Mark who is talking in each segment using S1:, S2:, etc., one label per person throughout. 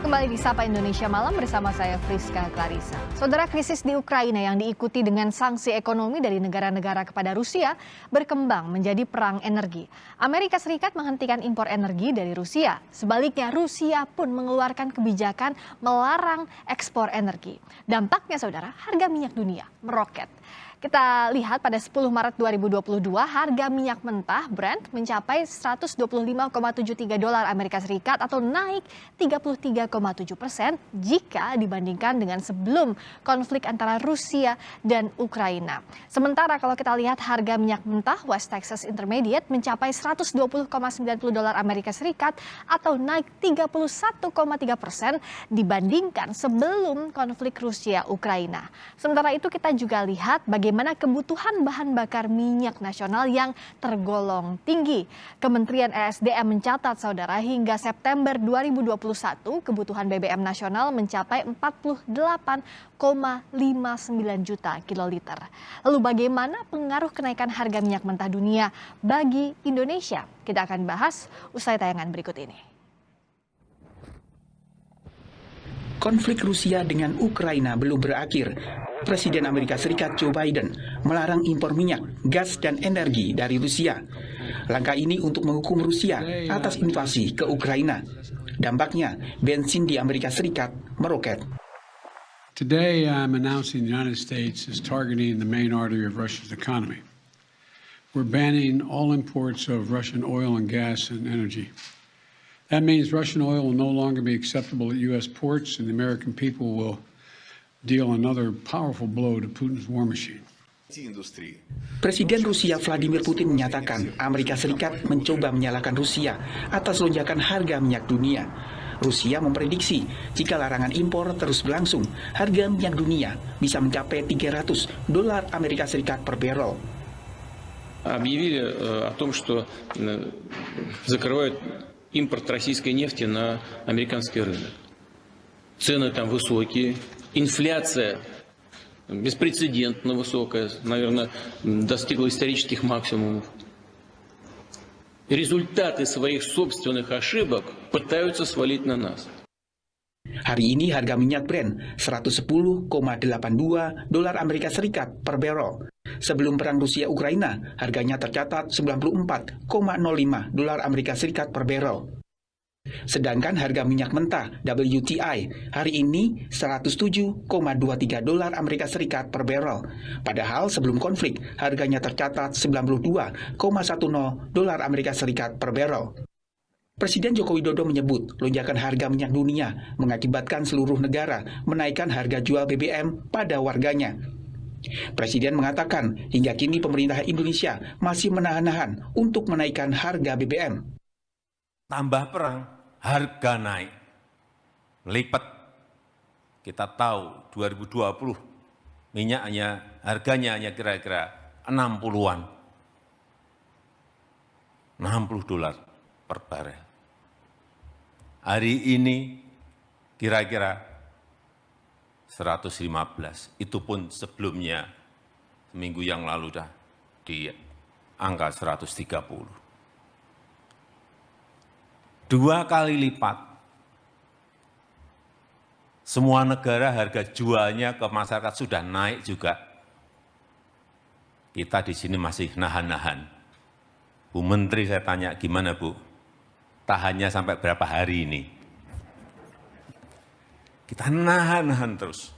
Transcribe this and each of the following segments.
S1: Kembali di Sapa Indonesia Malam bersama saya Friska Clarissa. Saudara, krisis di Ukraina yang diikuti dengan sanksi ekonomi dari negara-negara kepada Rusia berkembang menjadi perang energi. Amerika Serikat menghentikan impor energi dari Rusia. Sebaliknya, Rusia pun mengeluarkan kebijakan melarang ekspor energi. Dampaknya, saudara, harga minyak dunia meroket. Kita lihat pada 10 Maret 2022 harga minyak mentah Brent mencapai 125,73 dolar Amerika Serikat atau naik 33,7% jika dibandingkan dengan sebelum konflik antara Rusia dan Ukraina. Sementara kalau kita lihat harga minyak mentah West Texas Intermediate mencapai 120,90 dolar Amerika Serikat atau naik 31,3% dibandingkan sebelum konflik Rusia-Ukraina. Sementara itu kita juga lihat bagaimana kebutuhan bahan bakar minyak nasional yang tergolong tinggi. Kementerian ESDM mencatat, saudara, hingga September 2021 kebutuhan BBM nasional mencapai 48,59 juta kiloliter. Lalu bagaimana pengaruh kenaikan harga minyak mentah dunia bagi Indonesia? Kita akan bahas usai tayangan berikut ini.
S2: Konflik Rusia dengan Ukraina belum berakhir. Presiden Amerika Serikat Joe Biden melarang impor minyak, gas, dan energi dari Rusia. Langkah ini untuk menghukum Rusia atas invasi ke Ukraina. Dampaknya, bensin di Amerika Serikat meroket.
S3: Today, I'm announcing the United States is targeting the main artery of Russia's economy. We're banning all imports of Russian oil and gas and energy. That means Russian oil will no longer be acceptable at U.S. ports, and the American people will deal another powerful blow to Putin's war machine.
S2: Presiden Rusia Vladimir Putin menyatakan Amerika Serikat mencoba menyalahkan Rusia atas lonjakan harga minyak dunia. Rusia memprediksi jika larangan impor terus berlangsung, harga minyak dunia bisa mencapai 300 dolar Amerika Serikat per barrel.
S4: Объявили о том, что закрывают импорт российской нефти на американский рынок. Цены там высокие, инфляция беспрецедентно высокая, наверное, достигла исторических максимумов. Результаты своих собственных ошибок пытаются свалить на нас.
S2: Hari ini harga minyak Brent 110,82 dolar Amerika Serikat per barrel. Sebelum perang Rusia-Ukraina, harganya tercatat 94,05 dolar Amerika Serikat per barrel. Sedangkan harga minyak mentah WTI hari ini 107,23 dolar Amerika Serikat per barrel. Padahal sebelum konflik, harganya tercatat 92,10 dolar Amerika Serikat per barrel. Presiden Joko Widodo menyebut lonjakan harga minyak dunia mengakibatkan seluruh negara menaikkan harga jual BBM pada warganya. Presiden mengatakan hingga kini pemerintah Indonesia masih menahan-nahan untuk menaikkan harga BBM.
S5: Tambah perang, harga naik, lipat. Kita tahu 2020 minyak harganya hanya kira-kira 60-an, 60 dolar per barel. Hari ini kira-kira 115, itu pun sebelumnya seminggu yang lalu dah di angka 130. 2 kali lipat. Semua negara harga jualnya ke masyarakat sudah naik juga. Kita di sini masih nahan-nahan. Bu Menteri saya tanya, gimana Bu? Tahannya sampai berapa hari ini? Kita nahan-nahan terus.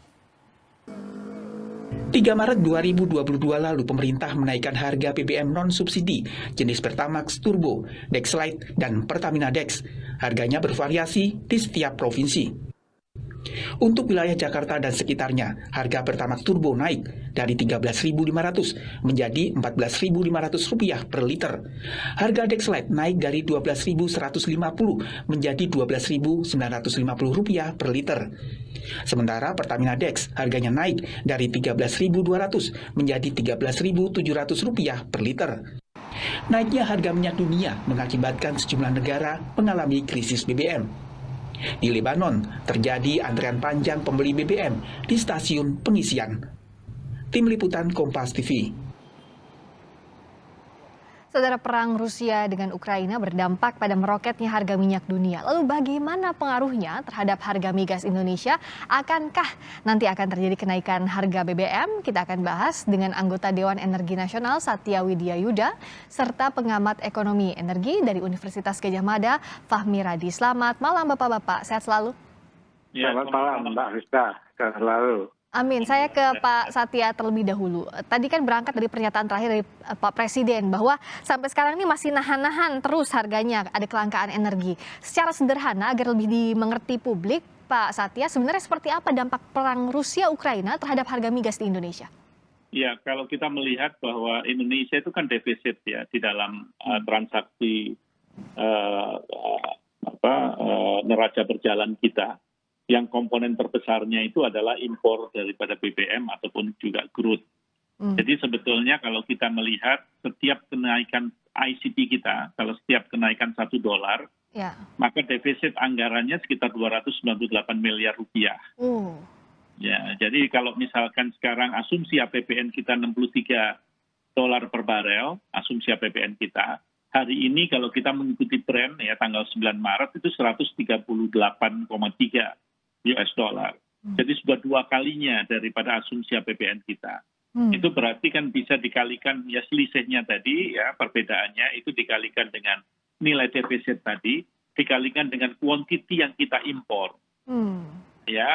S2: 3 Maret 2022 lalu pemerintah menaikkan harga BBM non-subsidi jenis Pertamax Turbo, Dexlite, dan Pertamina Dex. Harganya bervariasi di setiap provinsi. Untuk wilayah Jakarta dan sekitarnya, harga Pertamax Turbo naik dari Rp13.500 menjadi Rp14.500 per liter. Harga Dexlite naik dari Rp12.150 menjadi Rp12.950 per liter. Sementara Pertamina Dex harganya naik dari Rp13.200 menjadi Rp13.700 per liter. Naiknya harga minyak dunia mengakibatkan sejumlah negara mengalami krisis BBM. Di Lebanon, terjadi antrean panjang pembeli BBM di stasiun pengisian. Tim Liputan Kompas TV.
S1: Saudara, perang Rusia dengan Ukraina berdampak pada meroketnya harga minyak dunia. Lalu bagaimana pengaruhnya terhadap harga migas Indonesia? Akankah nanti akan terjadi kenaikan harga BBM? Kita akan bahas dengan anggota Dewan Energi Nasional Satya Widya Yuda serta pengamat ekonomi energi dari Universitas Gadjah Mada, Fahmi Radi. Selamat malam Bapak-bapak, sehat selalu.
S6: Selamat malam Mbak Rizka, sehat selalu.
S1: Amin. Saya ke Pak Satya terlebih dahulu. Tadi kan berangkat dari pernyataan terakhir dari Pak Presiden bahwa sampai sekarang ini masih nahan-nahan terus harganya, ada kelangkaan energi. Secara sederhana agar lebih dimengerti publik, Pak Satya, sebenarnya seperti apa dampak perang Rusia-Ukraina terhadap harga migas di Indonesia?
S7: Ya, kalau kita melihat bahwa Indonesia itu kan defisit ya di dalam transaksi neraca berjalan kita. Yang komponen terbesarnya itu adalah impor daripada BBM ataupun juga crude. Jadi sebetulnya kalau kita melihat setiap kenaikan ICP kita, kalau setiap kenaikan $1,
S1: Ya.
S7: maka defisit anggarannya sekitar 298 miliar rupiah. Ya, jadi kalau misalkan sekarang asumsi APBN kita $63 per barel, asumsi APBN kita, hari ini kalau kita mengikuti tren ya tanggal 9 Maret itu 138,3 US dollar. Jadi sudah 2 kalinya daripada asumsi APBN kita. Itu berarti kan bisa dikalikan ya selisihnya tadi ya perbedaannya itu dikalikan dengan nilai defisit tadi dikalikan dengan kuantiti yang kita impor. Ya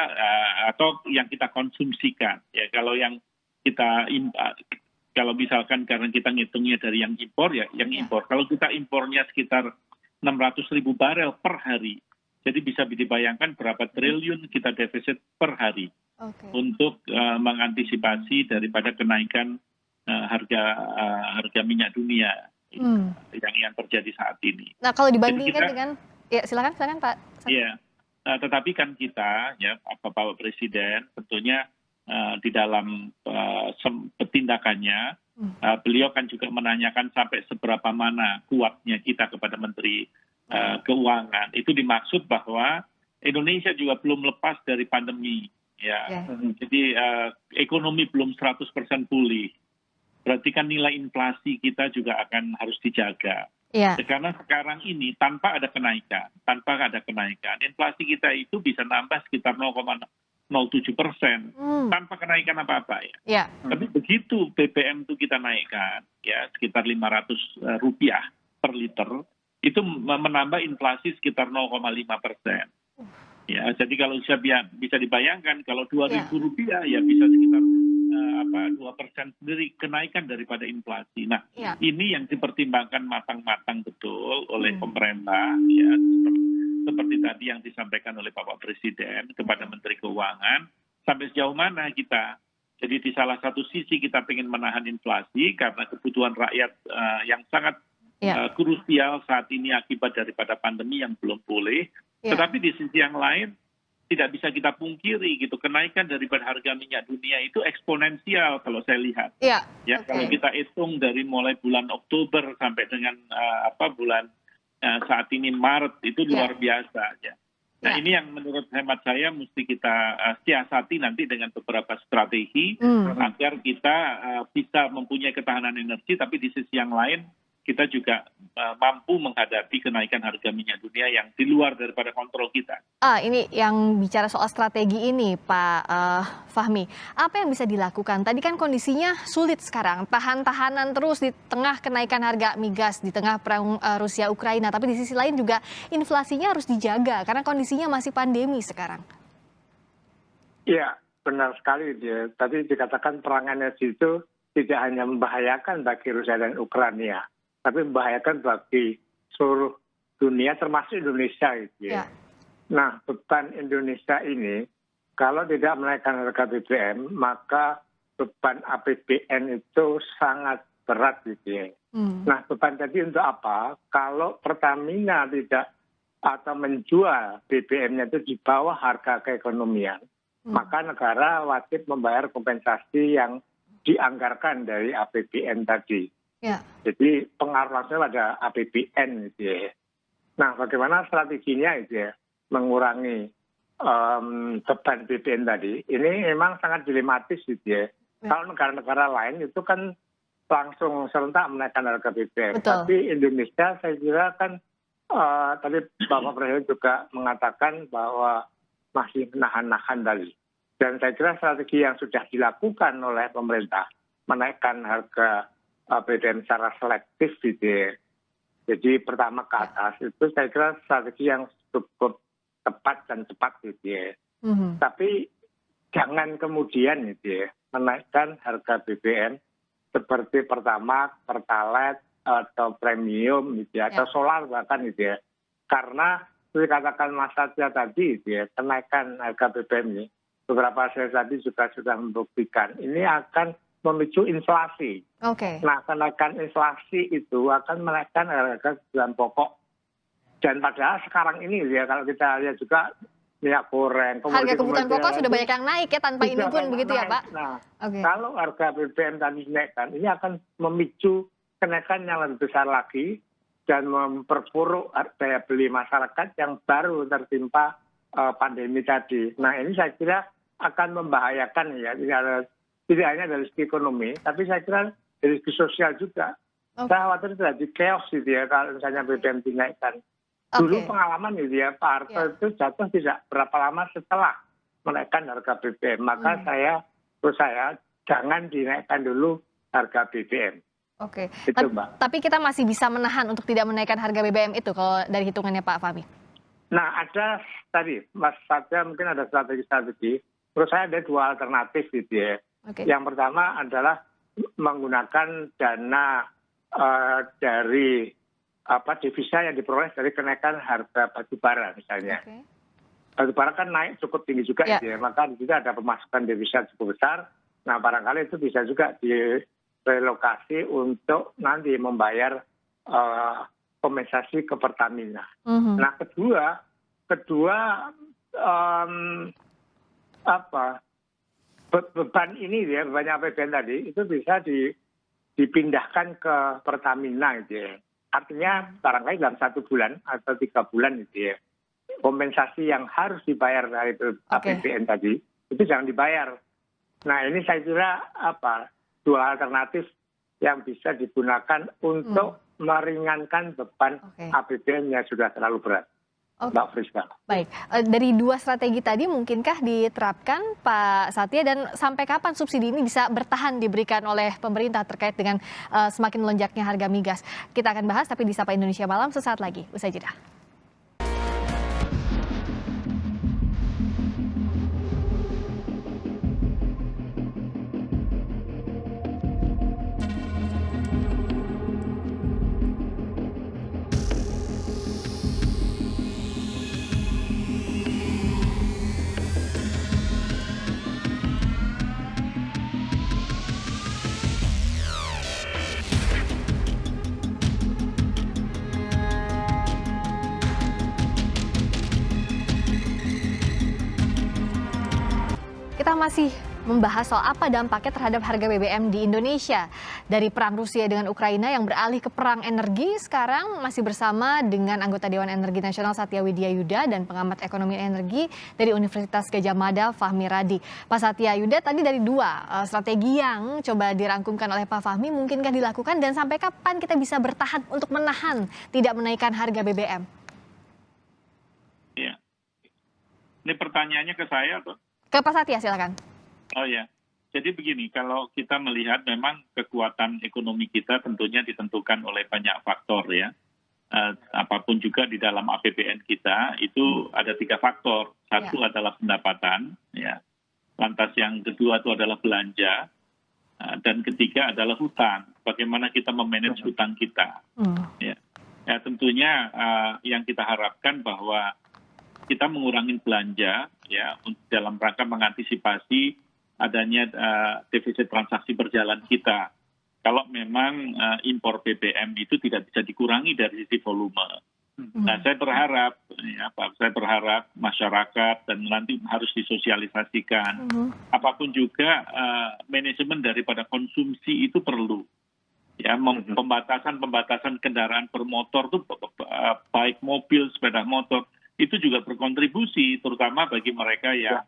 S7: atau yang kita konsumsikan. Ya kalau yang kita kalau misalkan karena kita ngitungnya dari yang impor ya yang impor. Kalau kita impornya sekitar 600.000 barel per hari. Jadi bisa dibayangkan berapa triliun kita defisit per hari untuk mengantisipasi daripada kenaikan harga minyak dunia yang terjadi saat ini.
S1: Nah, kalau dibandingkan dengan, ya silakan Pak.
S7: Iya, tetapi kan kita ya Bapak Presiden tentunya di dalam tindakannya beliau kan juga menanyakan sampai seberapa mana kuatnya kita kepada Menteri Keuangan. Itu dimaksud bahwa Indonesia juga belum lepas dari pandemi. Ya. Jadi ekonomi belum 100% pulih. Berarti kan nilai inflasi kita juga akan harus dijaga. Karena sekarang ini tanpa ada kenaikan, inflasi kita itu bisa nambah sekitar 0,07% tanpa kenaikan apa-apa ya. Tapi begitu BBM itu kita naikkan ya sekitar Rp500 per liter, itu menambah inflasi sekitar 0,5%. Ya, jadi kalau bisa dibayangkan kalau Rp2.000 ya bisa sekitar 2% sendiri kenaikan daripada inflasi. Nah, ini yang dipertimbangkan matang-matang betul oleh pemerintah ya seperti tadi yang disampaikan oleh Bapak Presiden kepada Menteri Keuangan sampai sejauh mana kita. Jadi di salah satu sisi kita ingin menahan inflasi karena kebutuhan rakyat yang sangat krusial saat ini akibat daripada pandemi yang belum pulih. Tetapi di sisi yang lain tidak bisa kita pungkiri gitu kenaikan daripada harga minyak dunia itu eksponensial kalau saya lihat. Kalau kita hitung dari mulai bulan Oktober sampai dengan bulan saat ini Maret itu luar biasa ya. Nah ini yang menurut hemat saya mesti kita siasati nanti dengan beberapa strategi agar kita bisa mempunyai ketahanan energi tapi di sisi yang lain kita juga mampu menghadapi kenaikan harga minyak dunia yang di luar daripada kontrol kita.
S1: Ini yang bicara soal strategi ini, Pak Fahmi. Apa yang bisa dilakukan? Tadi kan kondisinya sulit sekarang, tahan-tahanan terus di tengah kenaikan harga migas, di tengah perang Rusia-Ukraina. Tapi di sisi lain juga inflasinya harus dijaga karena kondisinya masih pandemi sekarang.
S6: Iya, benar sekali dia. Tadi dikatakan perang energi itu tidak hanya membahayakan bagi Rusia dan Ukraina, tapi membahayakan bagi seluruh dunia termasuk Indonesia gitu ya. Nah, beban Indonesia ini kalau tidak menaikkan harga BBM maka beban APBN itu sangat berat gitu ya. Nah, beban tadi untuk apa? Kalau Pertamina tidak atau menjual BBM-nya itu di bawah harga keekonomian, maka negara wajib membayar kompensasi yang dianggarkan dari APBN tadi. Jadi pengaruh langsung pada APBN gitu ya. Nah, bagaimana strateginya itu ya mengurangi beban BBM tadi? Ini memang sangat dilematis gitu ya. Kalau negara-negara lain itu kan langsung serentak menaikkan harga BBM.
S1: Betul.
S6: Tapi Indonesia saya kira kan tadi Bapak Presiden juga mengatakan bahwa masih menahan-nahan tadi. Dan saya kira strategi yang sudah dilakukan oleh pemerintah menaikkan harga BBM secara selektif gitu ya. Jadi pertama ke atas itu saya kira strategi yang cukup tepat dan cepat gitu ya. Tapi jangan kemudian gitu ya menaikkan harga BBM seperti Pertamax, Pertalite atau premium gitu ya, atau solar bahkan gitu ya. Karena seperti katakan Mas Satya tadi gitu ya, kenaikan harga BBM ini beberapa hasil tadi juga sudah membuktikan ini akan memicu inflasi.
S1: Oke.
S6: Nah, kenaikan inflasi itu akan menaikkan harga kebutuhan pokok. Dan padahal sekarang ini ya kalau kita lihat juga minyak goreng,
S1: Harga kebutuhan pokok sudah banyak yang naik ya tanpa ini pun begitu ya Pak?
S6: Nah,
S1: Oke.
S6: kalau harga BBM tadi dinaikkan, ini akan memicu kenaikan yang lebih besar lagi dan memperburuk daya beli masyarakat yang baru tertimpa pandemi tadi. Nah, ini saya kira akan membahayakan ya, tidak hanya dari segi ekonomi, tapi saya kira dari segi sosial juga. Saya khawatir terjadi chaos gitu ya kalau misalnya BBM dinaikkan. Dulu pengalaman gitu ya, Pak Harto itu jatuh tidak berapa lama setelah menaikkan harga BBM. Maka menurut saya jangan dinaikkan dulu harga BBM.
S1: Oke.
S6: Itu, Mbak.
S1: Tapi kita masih bisa menahan untuk tidak menaikkan harga BBM itu kalau dari hitungannya Pak Fahmi.
S6: Nah, ada tadi Mas Satya mungkin ada strategi-strategi. Menurut saya ada dua alternatif gitu ya.
S1: Oke.
S6: Yang pertama adalah menggunakan dana dari devisa yang diperoleh dari kenaikan harga batubara misalnya.
S1: Oke.
S6: Batubara kan naik cukup tinggi juga
S1: Ya.
S6: gitu ya. Maka di situ ada pemasukan devisa cukup besar. Nah, barangkali itu bisa juga direlokasi untuk nanti membayar kompensasi ke Pertamina. Nah, kedua beban ini ya, bebannya APBN tadi itu bisa dipindahkan ke Pertamina gitu ya. Artinya barangkali dalam 1 bulan atau 3 bulan gitu ya, kompensasi yang harus dibayar dari APBN tadi itu jangan dibayar. Nah, ini saya kira dua alternatif yang bisa digunakan untuk meringankan beban APBN yang sudah terlalu berat. Mbak Friska.
S1: Baik, dari dua strategi tadi mungkinkah diterapkan Pak Satya dan sampai kapan subsidi ini bisa bertahan diberikan oleh pemerintah terkait dengan semakin melonjaknya harga migas? Kita akan bahas tapi di Sapa Indonesia Malam sesaat lagi, usai jeda. Kita masih membahas soal apa dampaknya terhadap harga BBM di Indonesia. Dari perang Rusia dengan Ukraina yang beralih ke perang energi, sekarang masih bersama dengan anggota Dewan Energi Nasional Satya Widya Yuda dan pengamat ekonomi energi dari Universitas Gadjah Mada Fahmi Radi. Pak Satya Yuda, tadi dari dua strategi yang coba dirangkumkan oleh Pak Fahmi, mungkinkah dilakukan dan sampai kapan kita bisa bertahan untuk menahan tidak menaikkan harga BBM?
S7: Ya. Ini pertanyaannya ke saya atau?
S1: Ke Pak Satya, silakan.
S7: Oh ya, jadi begini, kalau kita melihat memang kekuatan ekonomi kita tentunya ditentukan oleh banyak faktor ya. Apapun juga di dalam APBN kita itu ada 3 faktor. Satu adalah pendapatan, ya. Lantas yang kedua itu adalah belanja, dan ketiga adalah hutang. Bagaimana kita memanage hutang kita? Ya, tentunya yang kita harapkan bahwa kita mengurangi belanja ya dalam rangka mengantisipasi adanya defisit transaksi berjalan kita. Kalau memang impor BBM itu tidak bisa dikurangi dari sisi volume. Nah, saya berharap masyarakat dan nanti harus disosialisasikan. Apapun juga manajemen daripada konsumsi itu perlu. Ya, pembatasan kendaraan bermotor itu baik mobil, sepeda motor itu juga berkontribusi terutama bagi mereka yang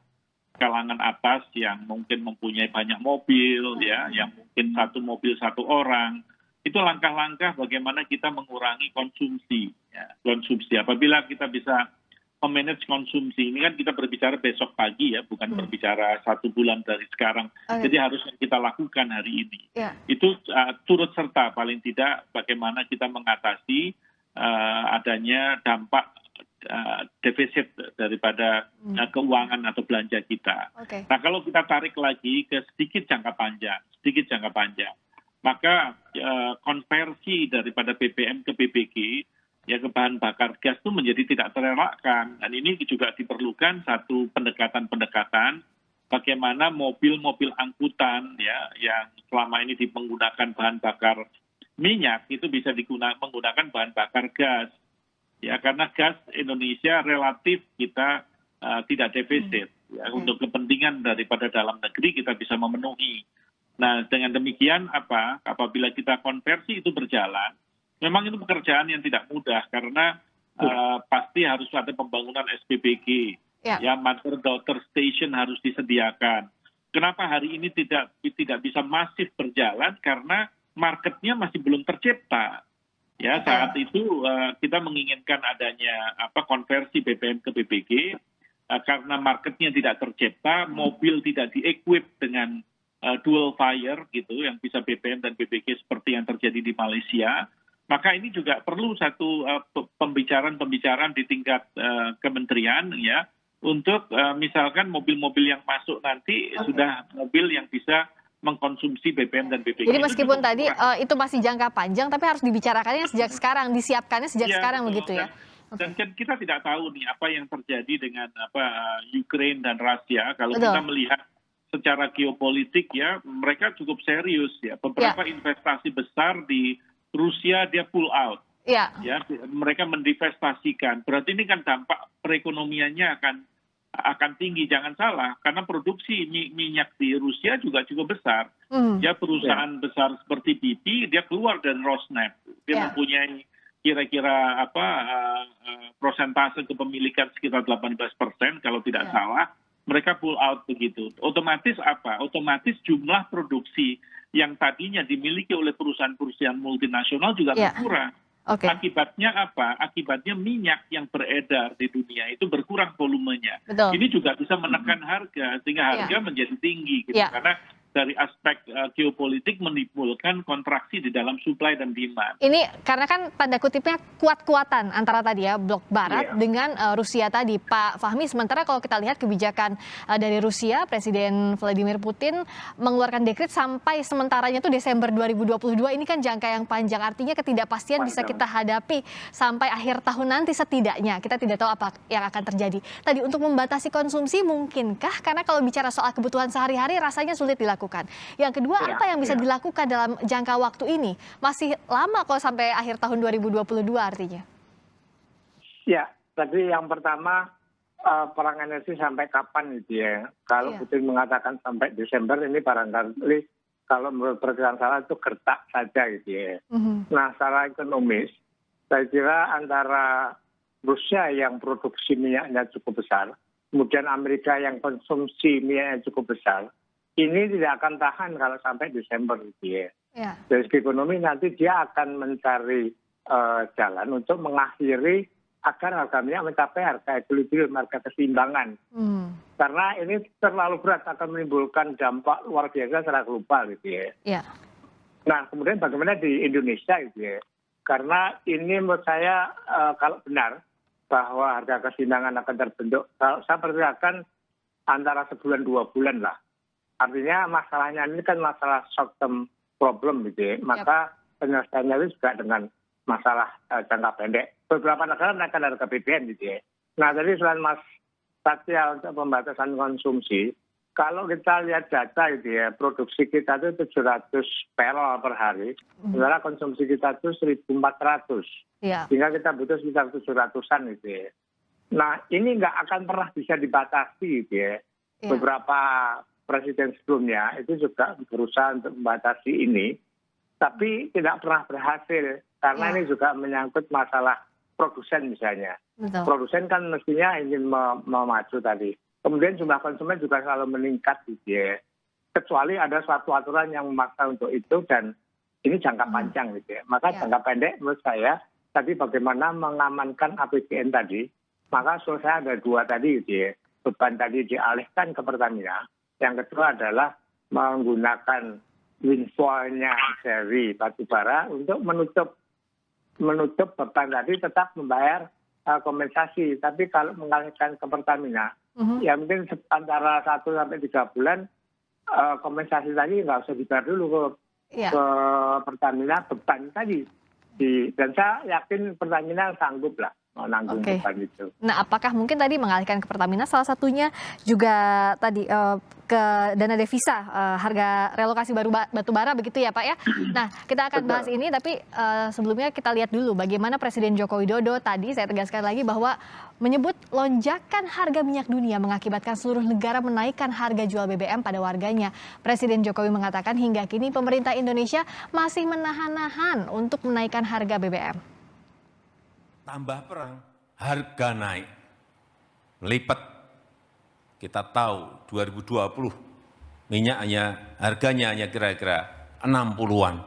S7: kalangan atas yang mungkin mempunyai banyak mobil, ya, yang mungkin satu mobil satu orang. Itu langkah-langkah bagaimana kita mengurangi konsumsi. Ya. Konsumsi. Apabila kita bisa memanage konsumsi, ini kan kita berbicara besok pagi ya, bukan berbicara 1 bulan dari sekarang. Jadi harus kita lakukan hari ini. Itu turut serta paling tidak bagaimana kita mengatasi adanya dampak defisit daripada keuangan atau belanja kita. Nah, kalau kita tarik lagi ke sedikit jangka panjang, maka konversi daripada BBM ke BBG, ya ke bahan bakar gas itu menjadi tidak terelakkan. Dan ini juga diperlukan satu pendekatan-pendekatan bagaimana mobil-mobil angkutan ya yang selama ini menggunakan bahan bakar minyak itu bisa menggunakan bahan bakar gas. Ya, karena gas Indonesia relatif kita tidak defisit. Ya, untuk kepentingan daripada dalam negeri kita bisa memenuhi. Nah, dengan demikian apabila kita konversi itu berjalan, memang itu pekerjaan yang tidak mudah karena pasti harus ada pembangunan SPBG, ya mother daughter station harus disediakan. Kenapa hari ini tidak bisa masif berjalan? Karena marketnya masih belum tercipta. Ya, saat itu kita menginginkan adanya konversi BBM ke BBG karena marketnya tidak tercipta, mobil tidak di-equip dengan dual fire gitu yang bisa BBM dan BBG seperti yang terjadi di Malaysia. Maka ini juga perlu satu pembicaraan di tingkat kementerian ya untuk misalkan mobil-mobil yang masuk nanti sudah mobil yang bisa mengkonsumsi BBM dan BBG.
S1: Jadi meskipun tadi itu masih jangka panjang tapi harus dibicarakannya sejak sekarang, disiapkannya sejak sekarang begitu ya.
S7: Dan kan kita tidak tahu nih apa yang terjadi dengan Ukraine dan Rusia kalau kita melihat secara geopolitik ya mereka cukup serius ya. Beberapa investasi besar di Rusia dia pull out. Ya, mereka mendivestasikan. Berarti ini kan dampak perekonomiannya akan tinggi. Jangan salah karena produksi minyak di Rusia juga cukup besar. Ya, perusahaan besar seperti BP dia keluar dari Rosneft. Dia mempunyai kira-kira prosentase kepemilikan sekitar 18% kalau tidak salah. Mereka pull out begitu. Otomatis Otomatis jumlah produksi yang tadinya dimiliki oleh perusahaan-perusahaan multinasional juga berkurang. Akibatnya Akibatnya minyak yang beredar di dunia itu berkurang volumenya. Ini juga bisa menekan harga sehingga harga menjadi tinggi gitu. Karena dari aspek geopolitik menimbulkan kontraksi di dalam supply dan demand.
S1: Ini karena kan tanda kutipnya kuat-kuatan antara tadi ya blok barat dengan Rusia tadi Pak Fahmi. Sementara kalau kita lihat kebijakan dari Rusia, Presiden Vladimir Putin mengeluarkan dekret sampai sementaranya itu Desember 2022. Ini kan jangka yang panjang, artinya ketidakpastian bisa kita hadapi sampai akhir tahun nanti setidaknya. Kita tidak tahu apa yang akan terjadi. Tadi untuk membatasi konsumsi mungkinkah? Karena kalau bicara soal kebutuhan sehari-hari rasanya sulit dilakukan. Yang kedua, apa yang bisa dilakukan dalam jangka waktu ini? Masih lama kok sampai akhir tahun 2022 artinya.
S6: Ya, tadi yang pertama perang energi sampai kapan gitu ya. Kalau Putin mengatakan sampai Desember ini barangkali kalau menurut perkiraan saya itu gertak saja gitu ya. Nah, secara ekonomis saya kira antara Rusia yang produksi minyaknya cukup besar, kemudian Amerika yang konsumsi minyaknya cukup besar, ini tidak akan tahan kalau sampai Desember gitu ya. Dari segi ekonomi nanti dia akan mencari jalan untuk mengakhiri agar harga minyak mencapai harga equilibrium, harga keseimbangan. Karena ini terlalu berat akan menimbulkan dampak luar biasa secara global gitu ya. Nah, kemudian bagaimana di Indonesia gitu ya. Karena ini menurut saya kalau benar bahwa harga keseimbangan akan terbentuk, kalau saya perkirakan antara sebulan 2 bulan lah. Artinya masalahnya ini kan masalah short term problem gitu ya. Maka penyelesaiannya itu juga dengan masalah jangka pendek. Beberapa negara menaikkan harga BBM gitu ya. Nah, tadi selain Mas Satya untuk pembatasan konsumsi, kalau kita lihat data gitu ya, produksi kita itu 700 barrel per hari, sementara konsumsi kita itu 1.400. Sehingga kita butuh sekitar 700-an gitu ya. Nah, ini nggak akan pernah bisa dibatasi gitu ya. Beberapa presiden sebelumnya itu juga berusaha untuk membatasi ini, tapi tidak pernah berhasil karena ini juga menyangkut masalah produsen misalnya. Produsen kan mestinya ingin memacu tadi Kemudian jumlah konsumen juga selalu meningkat gitu ya. Kecuali ada suatu aturan yang memaksa untuk itu dan ini jangka panjang gitu ya. Maka
S1: Ya.
S6: jangka pendek menurut saya tadi bagaimana mengamankan APBN tadi, maka menurut saya ada dua tadi gitu ya. Beban tadi dialihkan ke Pertamina. Yang kedua adalah menggunakan windfall-nya dari batubara untuk menutup beban tadi tetap membayar kompensasi. Tapi kalau mengalihkan ke Pertamina, ya mungkin antara 1 sampai 3 bulan kompensasi tadi nggak usah dibayar dulu
S1: Ya.
S6: ke Pertamina beban tadi. Dan saya yakin Pertamina sanggup lah menanggung
S1: Oke.
S6: beban itu.
S1: Nah, apakah mungkin tadi mengalihkan ke Pertamina salah satunya juga tadi ke dana devisa, harga relokasi batu bara begitu ya Pak ya? Nah, kita akan bahas ini tapi sebelumnya kita lihat dulu bagaimana Presiden Joko Widodo tadi, saya tegaskan lagi bahwa menyebut lonjakan harga minyak dunia mengakibatkan seluruh negara menaikkan harga jual BBM pada warganya. Presiden Jokowi mengatakan hingga kini pemerintah Indonesia masih menahan-nahan untuk menaikkan harga BBM.
S5: Tambah perang, harga naik, lipat. Kita tahu 2020 minyak harganya hanya kira-kira 60-an.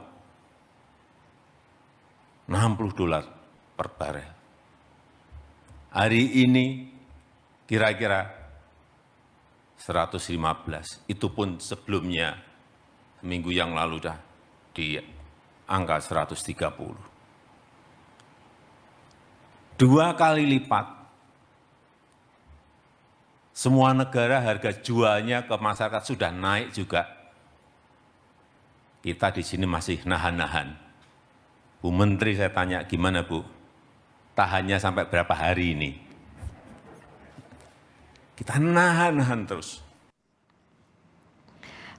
S5: $60 per barel. Hari ini kira-kira 115. Itu pun sebelumnya minggu yang lalu dah di angka 130. 2 kali lipat. Semua negara harga jualnya ke masyarakat sudah naik juga. Kita di sini masih nahan-nahan. Bu Menteri saya tanya, gimana Bu? Tahannya sampai berapa hari ini? Kita nahan-nahan terus.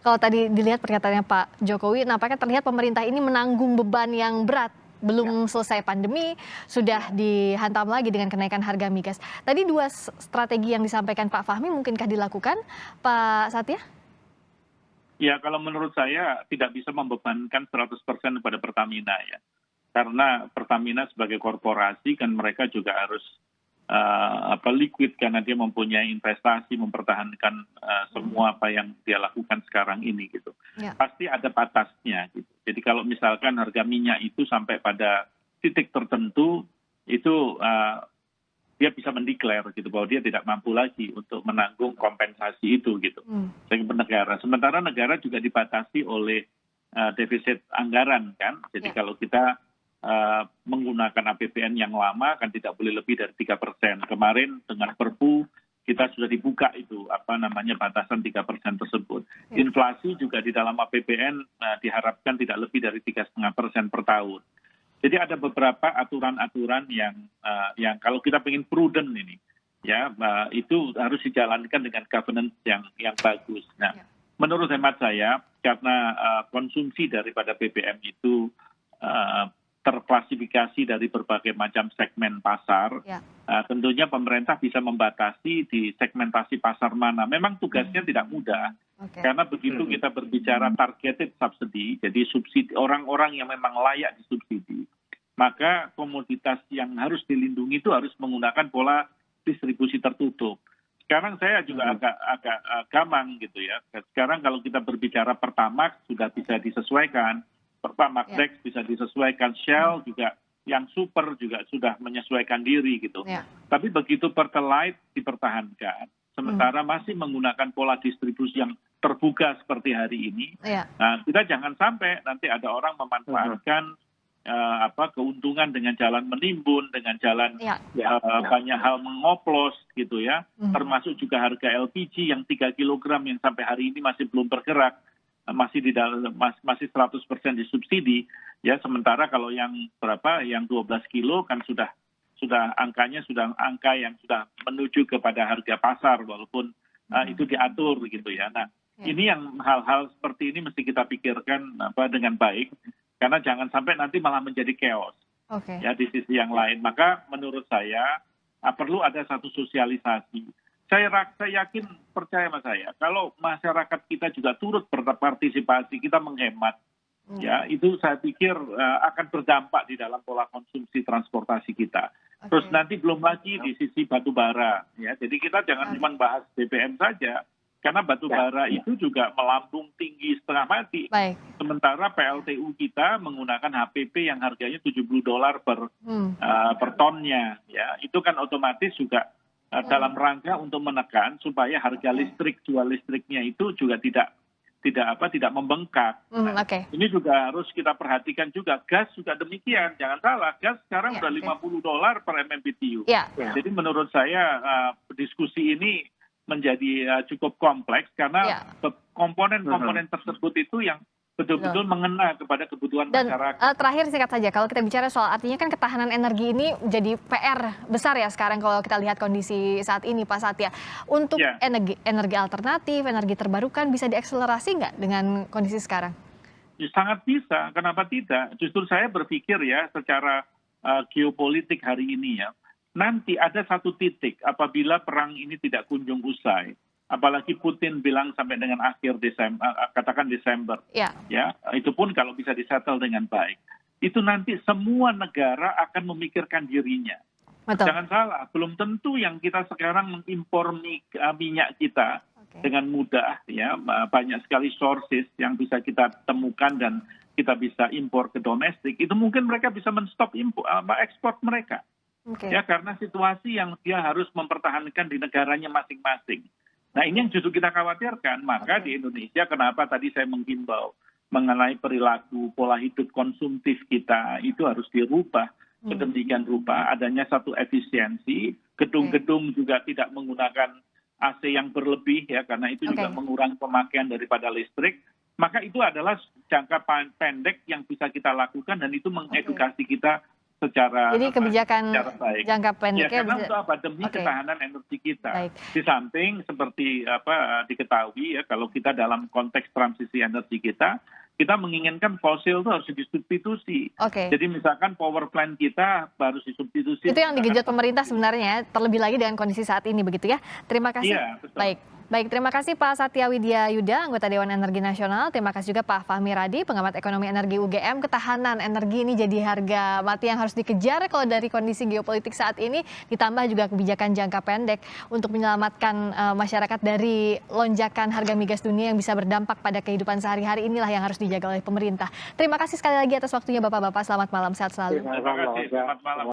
S1: Kalau tadi dilihat pernyataannya Pak Jokowi, nampaknya terlihat pemerintah ini menanggung beban yang berat. Belum selesai pandemi, sudah dihantam lagi dengan kenaikan harga migas. Tadi 2 strategi yang disampaikan Pak Fahmi, mungkinkah dilakukan, Pak Satya?
S7: Ya, kalau menurut saya tidak bisa membebankan 100% kepada Pertamina ya. Karena Pertamina sebagai korporasi kan mereka juga harus liquid karena dia mempunyai investasi, mempertahankan semua apa yang dia lakukan sekarang ini gitu.
S1: Ya.
S7: Pasti ada batasnya gitu. Jadi kalau misalkan harga minyak itu sampai pada titik tertentu itu dia bisa mendeklar gitu bahwa dia tidak mampu lagi untuk menanggung kompensasi itu gitu. Sehingga negara. Sementara negara juga dibatasi oleh defisit anggaran kan. Jadi kalau kita menggunakan APBN yang lama kan tidak boleh lebih dari 3%. Kemarin dengan Perpu kita sudah dibuka itu batasan 3% tersebut. Inflasi juga di dalam APBN diharapkan tidak lebih dari 3,5% per tahun. Jadi ada beberapa aturan-aturan yang kalau kita ingin prudent ini ya itu harus dijalankan dengan governance yang bagus. Nah, menurut hemat saya karena konsumsi daripada BBM itu terklasifikasi dari berbagai macam segmen pasar, tentunya pemerintah bisa membatasi di segmentasi pasar mana. Memang tugasnya tidak mudah, karena begitu kita berbicara targeted subsidy, jadi subsidi orang-orang yang memang layak disubsidi, maka komoditas yang harus dilindungi itu harus menggunakan pola distribusi tertutup. Sekarang saya juga agak gamang gitu ya. Sekarang kalau kita berbicara Pertamax sudah bisa disesuaikan. Pertamax Dex bisa disesuaikan, Shell juga yang super juga sudah menyesuaikan diri gitu. Tapi begitu Pertalite dipertahankan, sementara masih menggunakan pola distribusi yang terbuka seperti hari ini, nah, kita jangan sampai nanti ada orang memanfaatkan keuntungan dengan jalan menimbun, dengan jalan banyak hal mengoplos gitu ya, termasuk juga harga LPG yang 3 kg yang sampai hari ini masih belum bergerak. Masih 100% disubsidi ya, sementara kalau yang 12 kilo kan sudah angkanya sudah angka yang sudah menuju kepada harga pasar walaupun itu diatur gitu ya. Nah, ini yang hal-hal seperti ini mesti kita pikirkan dengan baik karena jangan sampai nanti malah menjadi chaos. Ya di sisi yang lain, maka menurut saya perlu ada satu sosialisasi. Saya yakin, percaya sama saya, kalau masyarakat kita juga turut berpartisipasi, kita menghemat, ya itu saya pikir akan berdampak di dalam pola konsumsi transportasi kita. Terus nanti belum lagi di sisi batu bara, ya. Jadi kita jangan cuma bahas BBM saja, karena batu bara itu juga melambung tinggi setengah mati.
S1: Baik.
S7: Sementara PLTU kita menggunakan HPP yang harganya $70 per tonnya, ya. Itu kan otomatis juga dalam rangka untuk menekan supaya harga listrik, jual listriknya itu juga tidak membengkak.
S1: Oke.
S7: Ini juga harus kita perhatikan juga. Gas juga demikian. Jangan salah, gas sekarang
S1: Ya,
S7: udah $50 per MMBTU.
S1: Ya.
S7: Jadi menurut saya diskusi ini menjadi cukup kompleks karena komponen-komponen tersebut itu yang betul-betul mengena kepada kebutuhan
S1: Dan
S7: masyarakat.
S1: terakhir singkat saja, kalau kita bicara soal artinya kan ketahanan energi ini jadi PR besar ya sekarang kalau kita lihat kondisi saat ini Pak Satya. Untuk energi alternatif, energi terbarukan bisa diakselerasi nggak dengan kondisi sekarang?
S7: Ya, sangat bisa, kenapa tidak? Justru saya berpikir ya secara geopolitik hari ini ya, nanti ada satu titik apabila perang ini tidak kunjung usai. Apalagi Putin bilang sampai dengan akhir Desember, katakan Desember, ya itu pun kalau bisa disettle dengan baik. Itu nanti semua negara akan memikirkan dirinya.
S1: Betul.
S7: Jangan salah, belum tentu yang kita sekarang mengimpor minyak kita dengan mudah, ya banyak sekali sources yang bisa kita temukan dan kita bisa impor ke domestik. Itu mungkin mereka bisa menstop ekspor mereka, ya karena situasi yang dia harus mempertahankan di negaranya masing-masing. Nah ini yang justru kita khawatirkan, maka di Indonesia kenapa tadi saya menghimbau mengenai perilaku pola hidup konsumtif kita itu harus dirubah sedemikian rupa, adanya satu efisiensi, gedung-gedung juga tidak menggunakan AC yang berlebih ya karena itu juga mengurangi pemakaian daripada listrik, maka itu adalah jangka pendek yang bisa kita lakukan dan itu mengedukasi kita secara
S1: jadi kebijakan
S7: baik.
S1: Jangka pendeknya
S7: ya, karena
S1: bisa
S7: untuk apa? Demi ketahanan energi kita.
S1: Baik.
S7: Di samping seperti diketahui ya kalau kita dalam konteks transisi energi kita menginginkan fosil itu harus disubstitusi. Jadi misalkan power plant kita harus disubstitusi.
S1: Itu yang digenjot pemerintah sebenarnya, terlebih lagi dengan kondisi saat ini begitu ya. Terima kasih.
S7: Iya, betul.
S1: Baik, terima kasih Pak Satya Widya Yuda, anggota Dewan Energi Nasional. Terima kasih juga Pak Fahmi Radi, pengamat ekonomi energi UGM. Ketahanan energi ini jadi harga mati yang harus dikejar kalau dari kondisi geopolitik saat ini, ditambah juga kebijakan jangka pendek untuk menyelamatkan masyarakat dari lonjakan harga migas dunia yang bisa berdampak pada kehidupan sehari-hari, inilah yang harus dijaga oleh pemerintah. Terima kasih sekali lagi atas waktunya Bapak-Bapak, selamat malam, sehat selalu.
S7: Terima kasih, selamat malam.